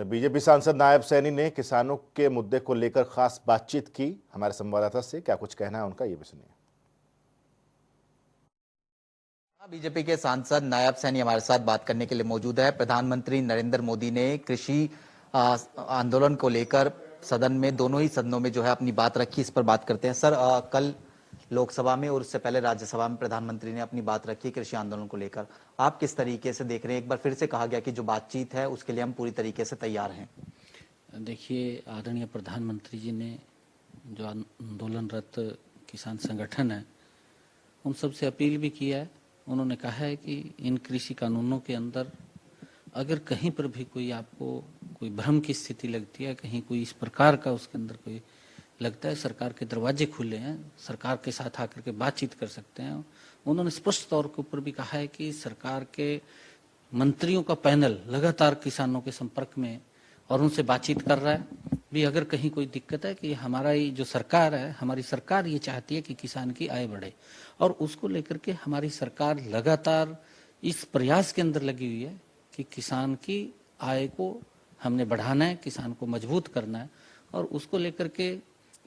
BJP सांसद नायब सैनी ने किसानों के मुद्दे को लेकर खास बातचीत की। हमारे संवाददाता से क्या कुछ कहना है उनका, ये भी सुनिए। बीजेपी के सांसद नायब सैनी हमारे साथ बात करने के लिए मौजूद है। प्रधानमंत्री नरेंद्र मोदी ने कृषि आंदोलन को लेकर सदन में, दोनों ही सदनों में जो है अपनी बात रखी। इस पर बात करते हैं। सर, कल लोकसभा में और उससे पहले राज्यसभा में प्रधानमंत्री ने अपनी बात रखी कृषि आंदोलन को लेकर। आप किस तरीके से देख रहे हैं? एक बार फिर से कहा गया कि जो बातचीत है उसके लिए हम पूरी तरीके से तैयार हैं। देखिए, आदरणीय प्रधानमंत्री जी ने जो आंदोलनरत किसान संगठन है उन सबसे अपील भी किया है। उन्होंने कहा है कि इन कृषि कानूनों के अंदर अगर कहीं पर भी कोई आपको कोई भ्रम की स्थिति लगती है, कहीं कोई इस प्रकार का उसके अंदर कोई लगता है, सरकार के दरवाजे खुले हैं, सरकार के साथ आकर के बातचीत कर सकते हैं। उन्होंने स्पष्ट तौर के ऊपर भी कहा है कि सरकार के मंत्रियों का पैनल लगातार किसानों के संपर्क में और उनसे बातचीत कर रहा है भी। अगर कहीं कोई दिक्कत है कि हमारा ये जो सरकार है, हमारी सरकार ये चाहती है कि किसान की आय बढ़े, और उसको लेकर के हमारी सरकार लगातार इस प्रयास के अंदर लगी हुई है कि किसान की आय को हमने बढ़ाना है, किसान को मजबूत करना है। और उसको लेकर के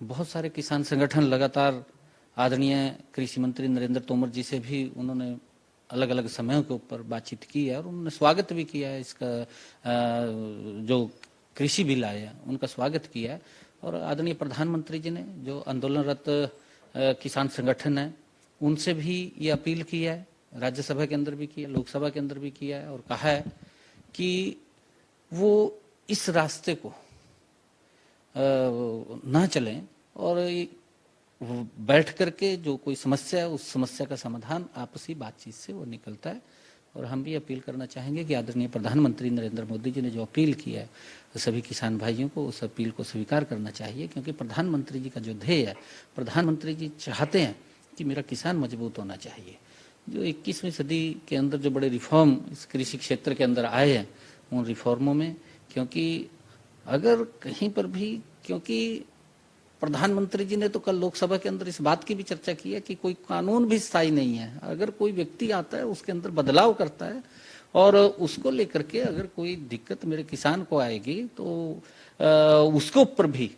बहुत सारे किसान संगठन लगातार आदरणीय कृषि मंत्री नरेंद्र तोमर जी से भी उन्होंने अलग अलग समयों के ऊपर बातचीत की है और उन्होंने स्वागत भी किया है। इसका जो कृषि बिल आया उनका स्वागत किया है। और आदरणीय प्रधानमंत्री जी ने जो आंदोलनरत किसान संगठन है उनसे भी ये अपील की है, राज्यसभा के अंदर भी किया, लोकसभा के अंदर भी किया है, और कहा है कि वो इस रास्ते को ना चलें और बैठ करके जो कोई समस्या है उस समस्या का समाधान आपसी बातचीत से वो निकलता है। और हम भी अपील करना चाहेंगे कि आदरणीय प्रधानमंत्री नरेंद्र मोदी जी ने जो अपील की है सभी किसान भाइयों को उस अपील को स्वीकार करना चाहिए, क्योंकि प्रधानमंत्री जी का जो ध्येय है, प्रधानमंत्री जी चाहते हैं कि मेरा किसान मजबूत होना चाहिए। जो 21वीं सदी के अंदर जो बड़े रिफॉर्म इस कृषि क्षेत्र के अंदर आए हैं उन रिफॉर्मों में, क्योंकि अगर कहीं पर भी, क्योंकि प्रधानमंत्री जी ने तो कल लोकसभा के अंदर इस बात की भी चर्चा की है कि कोई कानून भी स्थायी नहीं है। अगर कोई व्यक्ति आता है उसके अंदर बदलाव करता है और उसको लेकर के अगर कोई दिक्कत मेरे किसान को आएगी तो उसके ऊपर भी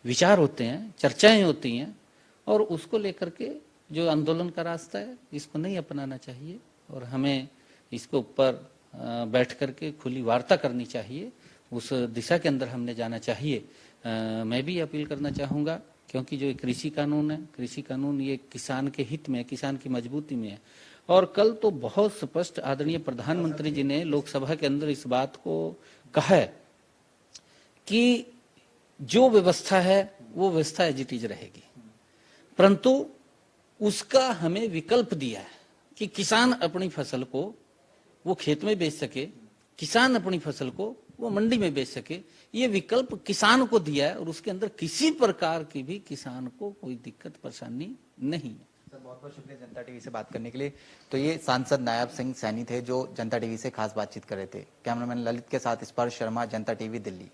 विचार होते हैं, चर्चाएं होती हैं, और उसको लेकर के जो आंदोलन का रास्ता है इसको नहीं अपनाना चाहिए और हमें इसके ऊपर बैठ करके खुली वार्ता करनी चाहिए। उस दिशा के अंदर हमने जाना चाहिए। मैं भी अपील करना चाहूँगा, क्योंकि जो कृषि कानून है, कृषि कानून ये किसान के हित में, किसान की मजबूती में है। और कल तो बहुत स्पष्ट आदरणीय प्रधानमंत्री जी ने लोकसभा के अंदर इस बात को कहा है कि जो व्यवस्था है वो व्यवस्था एज इट इज रहेगी, परंतु उसका हमें विकल्प दिया है कि किसान अपनी फसल को वो खेत में बेच सके, किसान अपनी फसल को वो मंडी में बेच सके। ये विकल्प किसान को दिया है और उसके अंदर किसी प्रकार की भी किसान को कोई दिक्कत परेशानी नहीं है। सर, बहुत बहुत शुक्रिया जनता टीवी से बात करने के लिए। तो ये सांसद नायब सिंह सैनी थे जो जनता टीवी से खास बातचीत कर रहे थे। कैमरामैन ललित के साथ स्पर्श शर्मा, जनता टीवी, दिल्ली।